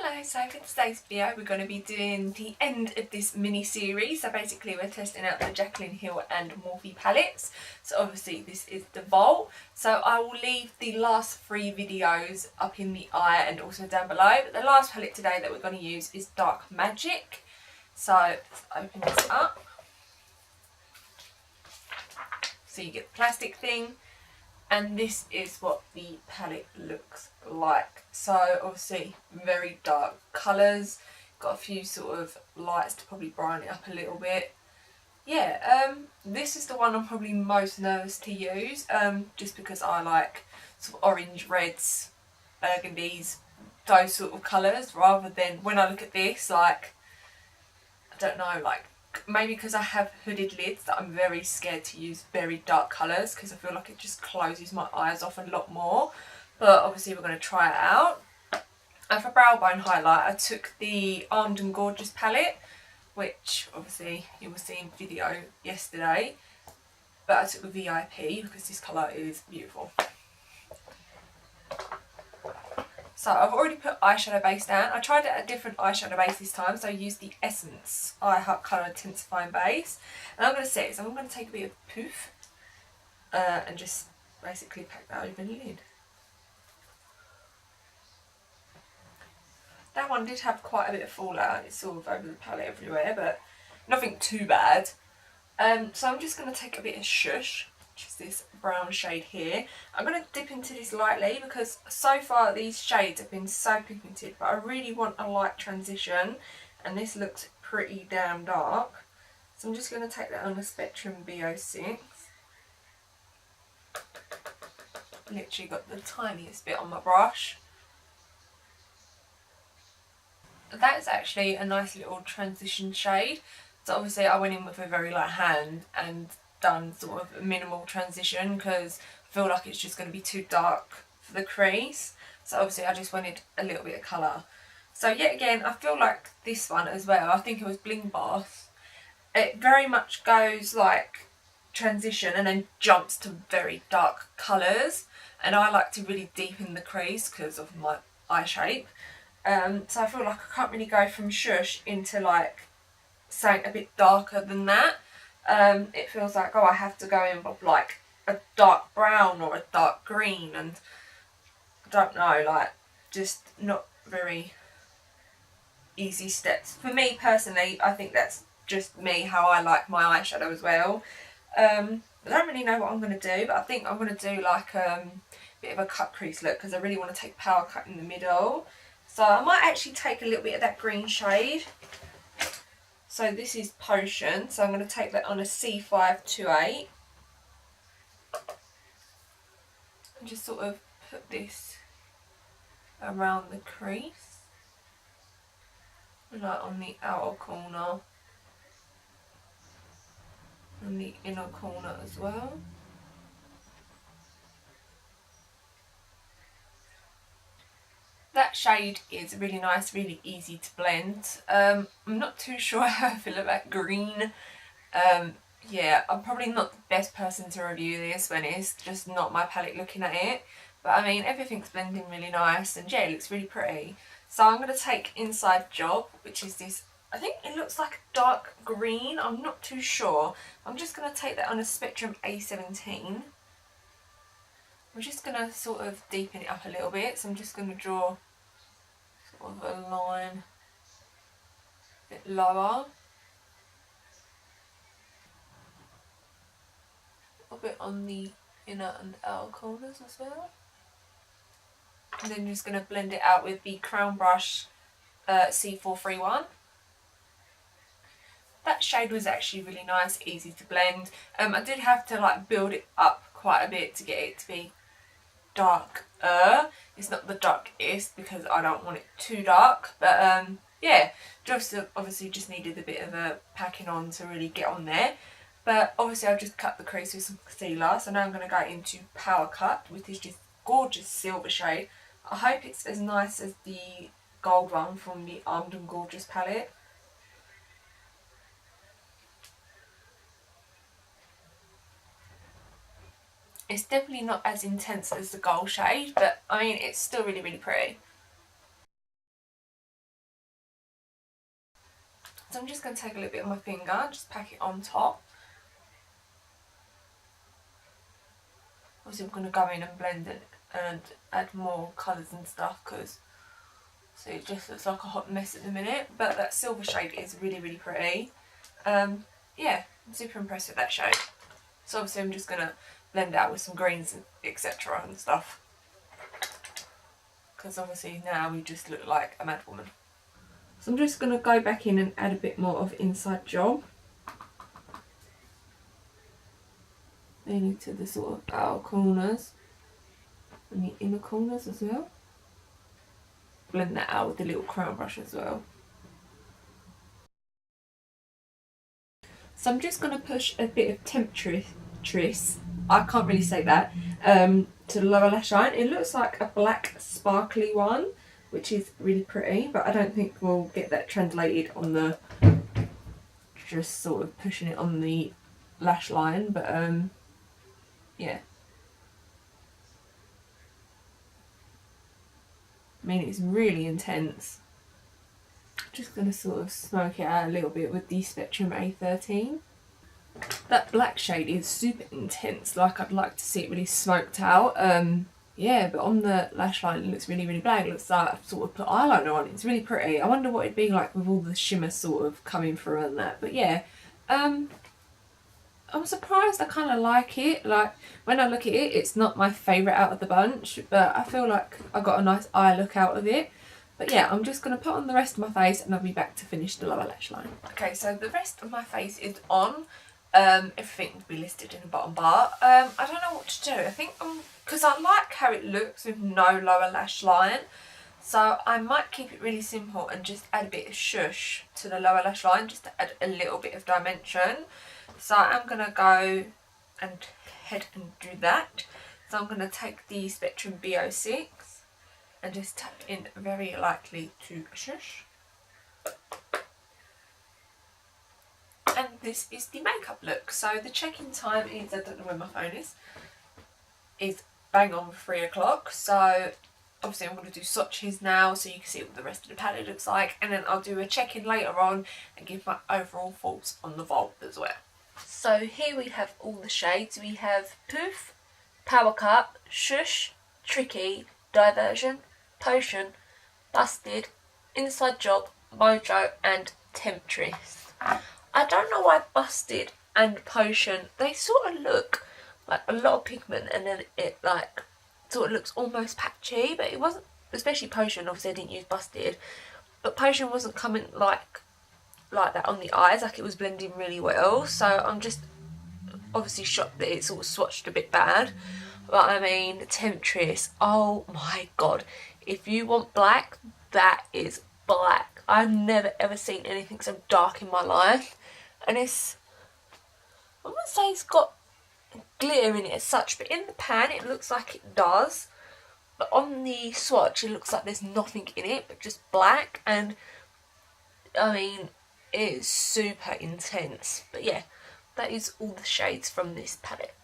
Hello, so for today's video we're going to be doing the end of this mini series. So basically we're testing out the Jaclyn Hill and Morphe palettes. So obviously this is the vault. So I will leave the last 3 videos up in the eye and also down below. But the last palette today that we're going to use is Dark Magic. So let's open this up. So you get the plastic thing. And this is what the palette looks like. So obviously very dark colours. Got a few sort of lights to probably brighten it up a little bit. Yeah, this is the one I'm probably most nervous to use. Just because I like sort of orange, reds, burgundies, those sort of colours. Rather than when I look at this, like, I don't know, like, maybe because I have hooded lids that I'm very scared to use very dark colours because I feel like it just closes my eyes off a lot more. But obviously we're going to try it out. And for brow bone highlight I took the Armed and Gorgeous palette, which obviously you will see in video yesterday. But I took the VIP because this colour is beautiful. So I've already put eyeshadow base down. I tried a different eyeshadow base this time, so I used the Essence Eye Heart Colour Intensifying base. And I'm going to set it, so I'm going to take a bit of poof and just basically pack that over the lid. That one did have quite a bit of fallout. It's sort of over the palette everywhere, but nothing too bad. So I'm just going to take a bit of Shush, which is this brown shade here. I'm going to dip into this lightly because so far these shades have been so pigmented, but I really want a light transition and this looks pretty damn dark. So I'm just going to take that on the Spectrum B06. Literally got the tiniest bit on my brush. That is actually a nice little transition shade. So obviously I went in with a very light hand and done sort of a minimal transition because I feel like it's just going to be too dark for the crease. So obviously I just wanted a little bit of colour. So yet again I feel like this one as well, I think it was Bling Bath. It very much goes like transition and then jumps to very dark colours. And I like to really deepen the crease because of my eye shape. So I feel like I can't really go from Shush into like something a bit darker than that. It feels like, oh, I have to go in with like a dark brown or a dark green, and I don't know, like, just not very easy steps. For me personally, I think that's just me, how I like my eyeshadow as well. I don't really know what I'm going to do, but I think I'm going to do like a bit of a cut crease look because I really want to take power cut in the middle. So I might actually take a little bit of that green shade. So this is Potion, so I'm going to take that on a C528 and just sort of put this around the crease, like on the outer corner and the inner corner as well. That shade is really nice, really easy to blend. I'm not too sure how I feel about green. Yeah, I'm probably not the best person to review this when it's just not my palette looking at it. But I mean, everything's blending really nice and yeah, it looks really pretty. So I'm going to take Inside Job, which is this, I think it looks like dark green, I'm not too sure. I'm just going to take that on a Spectrum A17. I'm just going to sort of deepen it up a little bit, so I'm just going to draw sort of a line a bit lower. A bit on the inner and outer corners as well. And then just going to blend it out with the Crown Brush C431. That shade was actually really nice, easy to blend. I did have to like build it up quite a bit to get it to be darker. It's not the darkest because I don't want it too dark, but yeah, just obviously just needed a bit of a packing on to really get on there. But obviously I've just cut the crease with some concealer, so now I'm going to go into Power Cut with this just gorgeous silver shade. I hope it's as nice as the gold one from the Armed and Gorgeous palette. It's definitely not as intense as the gold shade, but I mean, it's still really, really pretty. So I'm just going to take a little bit of my finger, just pack it on top. Obviously I'm going to go in and blend it and add more colours and stuff, because so it just looks like a hot mess at the minute. But that silver shade is really, really pretty. Yeah, I'm super impressed with that shade. So obviously I'm just going to blend out with some greens and etc. and stuff, because obviously now we just look like a mad woman. So I'm just going to go back in and add a bit more of Inside Job. Mainly to the sort of outer corners and the inner corners as well. Blend that out with the little crown brush as well. So I'm just going to push a bit of Temptress, I can't really say that, to the lower lash line. It looks like a black sparkly one, which is really pretty, but I don't think we'll get that translated on the, just sort of pushing it on the lash line, but yeah. I mean, it's really intense. Just going to sort of smoke it out a little bit with the Spectrum A13. That black shade is super intense, like I'd like to see it really smoked out. Yeah, but on the lash line it looks really, really black. It looks like I've sort of put eyeliner on. It's really pretty. I wonder what it'd be like with all the shimmer sort of coming through and that. But yeah, I'm surprised. I kind of like it. Like, when I look at it, it's not my favourite out of the bunch, but I feel like I got a nice eye look out of it. But yeah, I'm just going to put on the rest of my face and I'll be back to finish the lower lash line. Okay, so the rest of my face is on. Everything will be listed in the bottom bar. I don't know what to do. I think because I like how it looks with no lower lash line, so I might keep it really simple and just add a bit of shush to the lower lash line, just to add a little bit of dimension. So I'm going to go and head and do that. So I'm going to take the Spectrum B06 and just tap in very lightly to shush. And this is the makeup look. So the check-in time is, I don't know where my phone is bang on 3 o'clock. So obviously I'm going to do swatches now so you can see what the rest of the palette looks like. And then I'll do a check-in later on and give my overall thoughts on the vault as well. So here we have all the shades. We have Poof, Power Cut, Shush, Tricky, Diversion, Potion, Busted, Inside Job, Mojo and Temptress. I don't know why Busted and Potion, they sort of look like a lot of pigment and then it like sort of looks almost patchy, but it wasn't, especially Potion. Obviously I didn't use Busted, but Potion wasn't coming like that on the eyes, like it was blending really well. So I'm just obviously shocked that it sort of swatched a bit bad. But I mean, Temptress, oh my god, if you want black, that is black. I've never ever seen anything so dark in my life. And it's, I wouldn't say it's got glitter in it as such, but in the pan it looks like it does. But on the swatch it looks like there's nothing in it but just black. And I mean, it is super intense. But yeah, that is all the shades from this palette.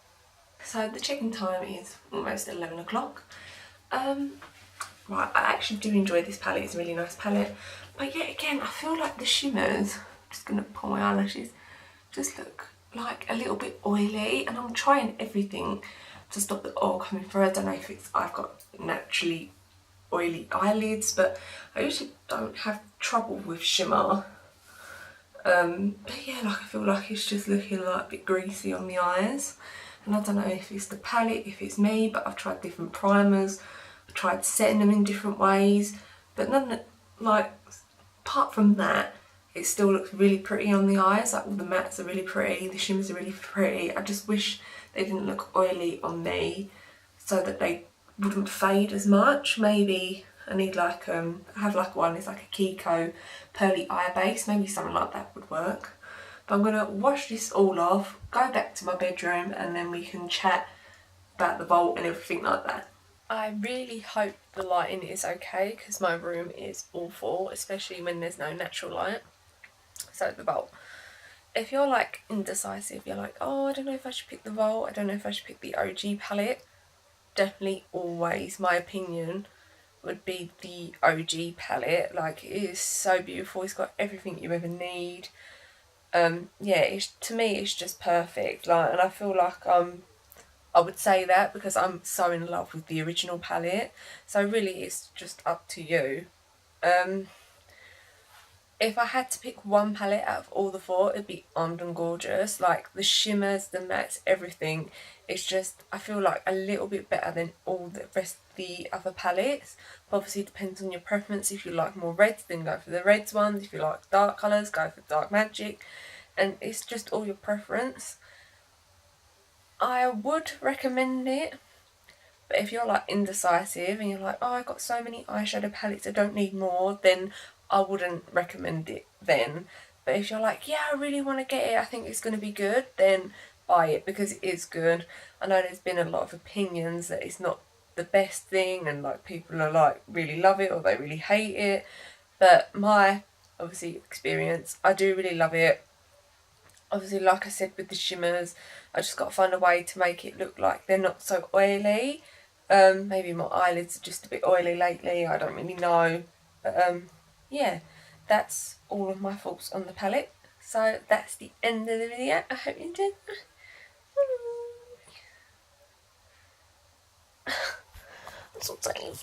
So the check-in time is almost 11 o'clock. Right, I actually do enjoy this palette. It's a really nice palette. But yet again, I feel like the shimmers, I'm just going to pull my eyelashes, just look like a little bit oily. And I'm trying everything to stop the oil coming through. I don't know if it's, I've got naturally oily eyelids, but I usually don't have trouble with shimmer. But yeah, like I feel like it's just looking like a bit greasy on the eyes. And I don't know if it's the palette, if it's me, but I've tried different primers. I've tried setting them in different ways. But none, like, apart from that, it still looks really pretty on the eyes. Like, all the mattes are really pretty, the shimmers are really pretty. I just wish they didn't look oily on me so that they wouldn't fade as much. Maybe I need like, I have like one, it's like a Kiko pearly eye base. Maybe something like that would work. But I'm going to wash this all off, go back to my bedroom, and then we can chat about the vault and everything like that. I really hope the lighting is okay, because my room is awful, especially when there's no natural light. So the vault. If you're like indecisive, you're like, oh, I don't know if I should pick the vault, I don't know if I should pick the OG palette, definitely always, my opinion, would be the OG palette. Like, it is so beautiful. It's got everything you ever need. Yeah, to me it's just perfect. Like, and I feel like I would say that because I'm so in love with the original palette. So really it's just up to you. If I had to pick one palette out of all the four, it'd be Armed and Gorgeous. Like, the shimmers, the mattes, everything. It's just, I feel like a little bit better than all the rest of the other palettes. But obviously it depends on your preference. If you like more reds, then go for the reds ones. If you like dark colours, go for Dark Magic. And it's just all your preference. I would recommend it. But if you're like indecisive and you're like, oh, I've got so many eyeshadow palettes, I don't need more, then I wouldn't recommend it then. But if you're like, yeah, I really want to get it, I think it's going to be good, then buy it because it is good. I know there's been a lot of opinions that it's not the best thing and like people are like really love it or they really hate it. But my, obviously, experience, I do really love it. Obviously, like I said with the shimmers, I just got to find a way to make it look like they're not so oily. Maybe my eyelids are just a bit oily lately, I don't really know. But yeah, that's all of my thoughts on the palette. So that's the end of the video. I hope you enjoyed that. I'm so tired.